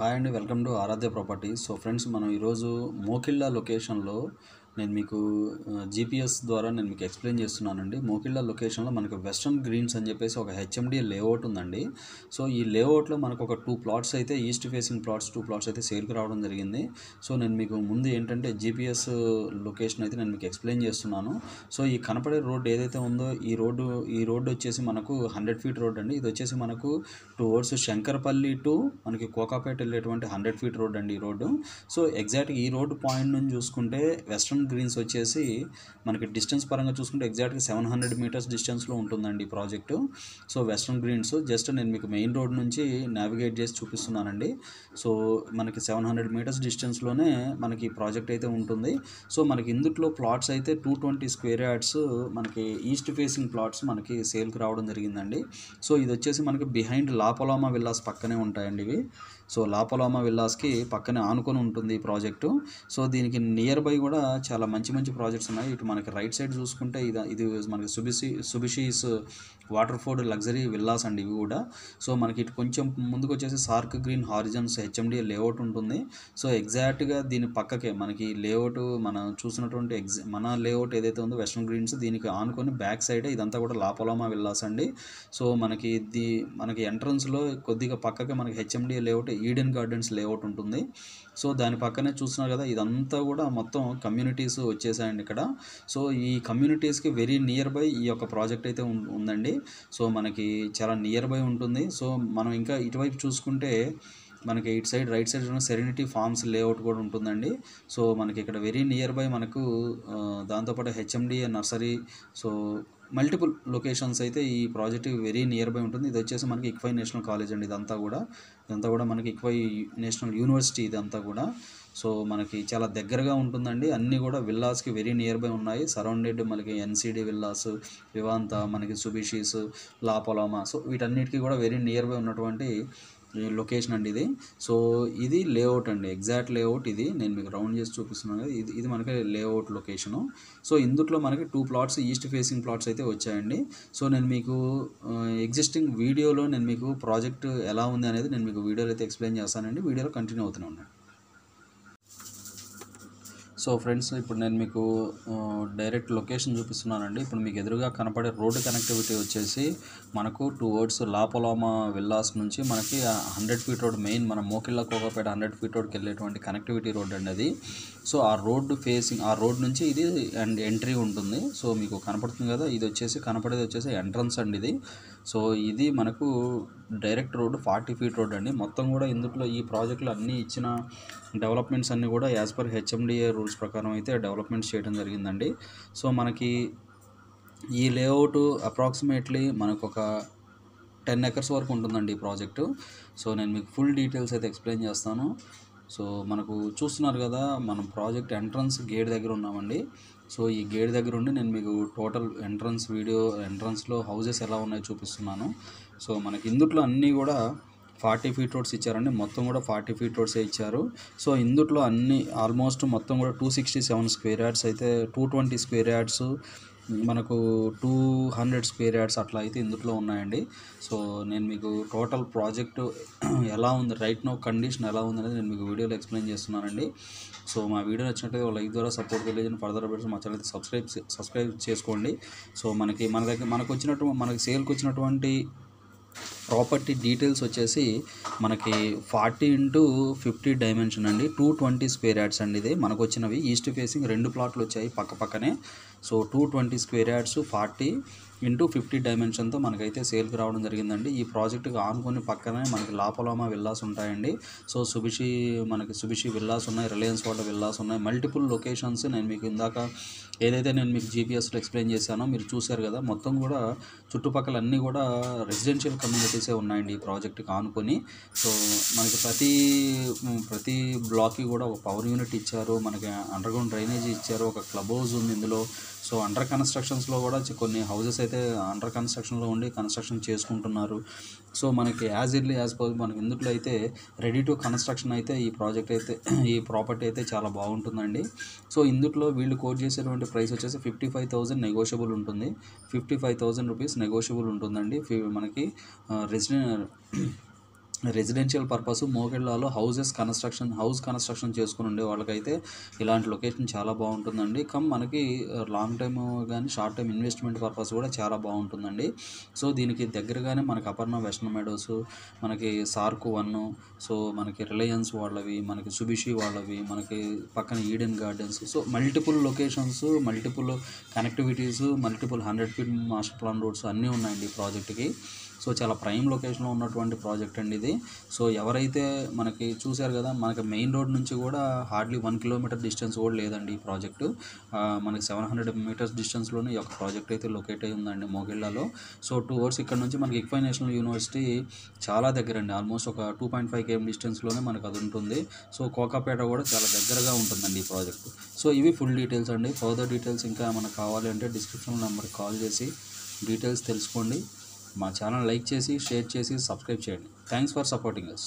Hi అండి, welcome to Aaradhya properties. So friends, మనం ఈరోజు మోకిళ్ళ లొకేషన్లో నేను మీకు జీపీఎస్ ద్వారా నేను మీకు ఎక్స్ప్లెయిన్ చేస్తున్నానండి. మోకిళ్ళ లొకేషన్లో మనకు వెస్టర్న్ గ్రీన్స్ అని చెప్పేసి ఒక హెచ్ఎండి లేఅవుట్ ఉందండి. సో ఈ లేఅవుట్లో మనకు ఒక 2 ప్లాట్స్ అయితే ఈస్ట్ ఫేసింగ్ ప్లాట్స్ 2 ప్లాట్స్ అయితే సేల్కి రావడం జరిగింది. సో నేను మీకు ముందు ఏంటంటే జీపీఎస్ లొకేషన్ అయితే నేను మీకు ఎక్స్ప్లెయిన్ చేస్తున్నాను. సో ఈ కనపడే రోడ్ ఏదైతే ఉందో ఈ రోడ్డు వచ్చేసి మనకు 100 ఫీట్ రోడ్ అండి. ఇది వచ్చేసి మనకు టువర్డ్స్ శంకరపల్లి టు మనకి కోకాపేట వెళ్ళేటువంటి 100 ఫీట్ రోడ్ అండి ఈ రోడ్డు. సో ఎగ్జాక్ట్గా ఈ రోడ్డు పాయింట్ నుంచి చూసుకుంటే వెస్ట్రన్ గ్రీన్స్ వచ్చేసి మనకి డిస్టెన్స్ పరంగా చూసుకుంటే ఎగ్జాక్ట్గా 700 మీటర్స్ డిస్టెన్స్లో ఉంటుందండి ఈ project. So western greens just నేను మీకు మెయిన్ రోడ్ నుంచి నావిగేట్ చేసి చూపిస్తున్నానండి. సో మనకి 700 మీటర్స్ డిస్టెన్స్లోనే మనకి ఈ ప్రాజెక్ట్ అయితే ఉంటుంది. సో మనకి ఇందుట్లో ప్లాట్స్ అయితే 220 స్క్వేర్ యార్డ్స్ మనకి ఈస్ట్ ఫేసింగ్ ప్లాట్స్ మనకి సేల్కి రావడం జరిగిందండి. సో ఇది వచ్చేసి మనకి బిహైండ్ లాపలామా విల్లాస్ పక్కనే ఉంటాయండి ఇవి. సో లాపలామా విల్లాస్కి పక్కనే ఆనుకొని ఉంటుంది ఈ ప్రాజెక్టు. సో దీనికి నియర్ బై కూడా చాలా మంచి ప్రాజెక్ట్స్ ఉన్నాయి. ఇటు మనకి రైట్ సైడ్ చూసుకుంటే ఇది మనకి సుబిషీస్ వాటర్ఫోర్డ్ లగ్జరీ విల్లాస్ అండి ఇవి కూడా. సో మనకి ఇటు కొంచెం ముందుకు వచ్చేసి SAARC green horizons HMD layout ఉంటుంది. సో ఎగ్జాక్ట్గా దీని పక్కకే మనకి లేఅవుట్ మనం చూసినటువంటి మన లేఅవుట్ ఏదైతే ఉందో వెస్ట్రన్ గ్రీన్స్ దీనికి ఆనుకొని బ్యాక్ సైడ్ ఇదంతా కూడా లాపలామా విల్లాస్ అండి. సో మనకి ఎంట్రన్స్లో కొద్దిగా పక్కకే మనకి HMD layout Eden gardens layout ఉంటుంది. సో దాని పక్కనే చూస్తున్నారు కదా, ఇదంతా కూడా మొత్తం కమ్యూనిటీస్ వచ్చేసాయండి ఇక్కడ. సో ఈ కమ్యూనిటీస్కి వెరీ నియర్ బై ఈ యొక్క ప్రాజెక్ట్ అయితే ఉందండి. సో మనకి చాలా నియర్ బై ఉంటుంది. సో మనం ఇంకా ఇటువైపు చూసుకుంటే మనకి ఇటు side right side serenity farms layout కూడా ఉంటుందండి. సో మనకి ఇక్కడ వెరీ నియర్ బై మనకు దాంతోపాటు HMDA nursery, so multiple locations అయితే ఈ ప్రాజెక్ట్ వెరీ నియర్ బై ఉంటుంది. ఇది వచ్చేసి మనకి ఇక్వై నేషనల్ కాలేజ్ అండి. ఇదంతా కూడా మనకి ఇక్వై నేషనల్ యూనివర్సిటీ ఇదంతా కూడా. సో మనకి చాలా దగ్గరగా ఉంటుందండి. అన్నీ కూడా విల్లాస్కి వెరీ నియర్ బై ఉన్నాయి. సరౌండెడ్ మనకి ఎన్సిడి విల్లాస్, వివాంత, మనకి సుబిషీస్, లాపలామా, సో వీటన్నిటికీ కూడా వెరీ నియర్ బై ఉన్నటువంటి లొకేషన్ అండి ఇది. సో ఇది లేఅవుట్ అండి, ఎగ్జాక్ట్ లేఅవుట్ ఇది. నేను మీకు రౌండ్ చేసి చూపిస్తున్నాను కదా, ఇది మనకి లేఅవుట్ లొకేషను. సో ఇందులో మనకి 2 ప్లాట్స్ ఈస్ట్ ఫేసింగ్ ప్లాట్స్ అయితే వచ్చాయండి. సో నేను మీకు ఎగ్జిస్టింగ్ వీడియోలో నేను మీకు ప్రాజెక్ట్ ఎలా ఉంది అనేది నేను మీకు వీడియోలో అయితే ఎక్స్ప్లెయిన్ చేస్తానండి. వీడియోలో కంటిన్యూ అవుతూనే ఉన్నాను. సో ఫ్రెండ్స్, ఇప్పుడు నేను మీకు డైరెక్ట్ లొకేషన్ చూపిస్తున్నానండి. ఇప్పుడు మీకు ఎదురుగా కనపడే రోడ్డు కనెక్టివిటీ వచ్చేసి మనకు టువర్డ్స్ లాపలామా విల్లాస్ నుంచి మనకి 100 ఫీట్ రోడ్ మెయిన్ మన మోకిళ్ళ కోకాపేట 100 ఫీట్ రోడ్కి వెళ్ళేటువంటి కనెక్టివిటీ రోడ్ అండి అది. సో ఆ రోడ్ నుంచి ఇది ఎంట్రీ ఉంటుంది. సో మీకు కనపడుతుంది కదా, ఇది కనపడేది వచ్చేసి ఎంట్రన్స్ అండి ఇది. సో ఇది మనకు డైరెక్ట్ రోడ్ 40 ఫీట్ రోడ్ అండి. మొత్తం కూడా ఇందులో ఈ ప్రాజెక్టులు అన్నీ ఇచ్చిన డెవలప్మెంట్స్ అన్నీ కూడా యాజ్ పర్ హెచ్ఎండిఏ రూల్స్ ప్రకారం అయితే డెవలప్మెంట్స్ చేయడం జరిగిందండి. సో మనకి ఈ లేఅవుట్ అప్రాక్సిమేట్లీ మనకు ఒక 10 ఎకర్స్ వరకు ఉంటుందండి ఈ ప్రాజెక్టు. సో నేను మీకు ఫుల్ డీటెయిల్స్ అయితే ఎక్స్ప్లెయిన్ చేస్తాను. సో మనకు చూస్తున్నారు కదా, మనం ప్రాజెక్ట్ ఎంట్రన్స్ గేట్ దగ్గర ఉన్నామండి. సో ఈ గేట్ దగ్గర ఉండి నేను మీకు టోటల్ ఎంట్రన్స్లో హౌజెస్ ఎలా ఉన్నాయో చూపిస్తున్నాను. సో మనకి ఇందుట్లో అన్నీ కూడా 40 ఫీట్ రోడ్స్ ఇచ్చారండి. మొత్తం కూడా 40 ఫీట్ రోడ్సే ఇచ్చారు. సో ఇందుట్లో అన్ని ఆల్మోస్ట్ మొత్తం కూడా 267 స్క్వేర్ యార్డ్స్ అయితే 220 స్క్వేర్ యార్డ్స్ మనకు 200 స్క్వేర్ యార్డ్స్ అట్లా అయితే ఇందులో ఉన్నాయండి. సో నేను మీకు టోటల్ ప్రాజెక్టు ఎలా ఉంది, రైట్ నో కండిషన్ ఎలా ఉంది అనేది నేను మీకు వీడియోలో ఎక్స్ప్లెయిన్ చేస్తున్నానండి. సో మా వీడియో నచ్చినట్లయితే లైక్ ద్వారా సపోర్ట్ తెలియజేయండి. ఫర్దర్ అప్డేట్స్ మా ఛానల్ అయితే సబ్స్క్రైబ్ చేసుకోండి. సో మనకి సేల్కి వచ్చినటువంటి ప్రాపర్టీ డీటెయిల్స్ వచ్చేసి మనకి 40x50 డైమెన్షన్ అండి. 220 స్క్వేర్ యార్డ్స్ అండి. ఇది మనకు వచ్చినవి ఈస్ట్ ఫేసింగ్ 2 ప్లాట్లు వచ్చాయి పక్కనే. సో 220 స్క్వేర్ యార్డ్స్ 40x50 డైమెన్షన్తో మనకైతే సేల్కి రావడం జరిగిందండి. ఈ ప్రాజెక్టుకి ఆనుకొని పక్కనే మనకి లాపలామా విల్లాస్ ఉంటాయండి. సో సుబిషి విల్లాస్ ఉన్నాయి, రిలయన్స్ వాటర్ విల్లాస్ ఉన్నాయి, మల్టిపుల్ లొకేషన్స్. నేను మీకు ఇందాక ఏదైతే నేను మీకు జీపీఎస్లో ఎక్స్ప్లెయిన్ చేశానో మీరు చూశారు కదా, మొత్తం కూడా చుట్టుపక్కల అన్నీ కూడా రెసిడెన్షియల్ కమ్యూనిటీసే ఉన్నాయండి ఈ ప్రాజెక్టుకి ఆనుకొని. సో మనకి ప్రతి బ్లాక్కి కూడా ఒక పవర్ యూనిట్ ఇచ్చారు, మనకి అండర్గ్రౌండ్ డ్రైనేజీ ఇచ్చారు, ఒక క్లబ్ హౌస్ ఉంది ఇందులో. సో అండర్ కన్స్ట్రక్షన్స్లో కూడా కొన్ని హౌజెస్ అయితే అండర్ కన్స్ట్రక్షన్లో ఉండి కన్స్ట్రక్షన్ చేసుకుంటున్నారు. సో మనకి యాజ్ ఎర్లీ యాజ్ పాసిబుల్ మనకి ఇందులో అయితే రెడీ టు కన్స్ట్రక్షన్ అయితే ఈ ప్రాపర్టీ అయితే చాలా బాగుంటుందండి. సో ఇందులో వీళ్ళు కోట్ చేసేటువంటి ప్రైస్ వచ్చేసి 55,000 నెగోషియబుల్ ఉంటుంది. 55,000 రూపీస్ నెగోషియబుల్ ఉంటుందండి. మనకి రెసిడెన్షియల్ పర్పస్ మోకిళ్ళలో హౌస్ కన్స్ట్రక్షన్ చేసుకుని ఉండే వాళ్ళకైతే ఇలాంటి లొకేషన్ చాలా బాగుంటుందండి. మనకి లాంగ్ టైమ్ కానీ షార్ట్ టైం ఇన్వెస్ట్మెంట్ పర్పస్ కూడా చాలా బాగుంటుందండి. సో దీనికి దగ్గరగానే మనకి అపర్ణ వెస్టర్న్ మెడోస్, మనకి సార్కు 1, సో మనకి రిలయన్స్ వాళ్ళవి, మనకి సుబిషి వాళ్ళవి, మనకి పక్కన Eden gardens, so multiple locations, multiple connectivities, multiple 100 feet master plan roads అన్నీ ఉన్నాయండి ఈ ప్రాజెక్ట్కి. సో చాలా ప్రైమ్ లొకేషన్లో ఉన్నటువంటి ప్రాజెక్ట్ అండి ఇది. సో ఎవరైతే మనకి చూశారు కదా, మనకి మెయిన్ రోడ్ నుంచి కూడా హార్డ్లీ 1 కిలోమీటర్ డిస్టెన్స్ కూడా లేదండి ఈ ప్రాజెక్టు. మనకి 700 మీటర్స్ డిస్టెన్స్లోనే ఈ యొక్క ప్రాజెక్ట్ అయితే లొకేట్ అయి ఉందండి మోకిళ్ళలో. సో 2 అవర్స్ ఇక్కడ నుంచి మనకి ఇక్ఫై నేషనల్ యూనివర్సిటీ చాలా దగ్గర అండి, ఆల్మోస్ట్ ఒక 2.5 km డిస్టెన్స్లోనే మనకు అది ఉంటుంది. సో కోకాపేట కూడా చాలా దగ్గరగా ఉంటుందండి ఈ ప్రాజెక్టు. సో ఇవి ఫుల్ డీటెయిల్స్ అండి. ఫర్దర్ డీటెయిల్స్ ఇంకా మనకు కావాలి అంటే డిస్క్రిప్షన్ నెంబర్కి కాల్ చేసి డీటెయిల్స్ తెలుసుకోండి. మా ఛానల్ లైక్ చేసి, షేర్ చేసి, సబ్స్క్రైబ్ చేయండి. Thanks for supporting us.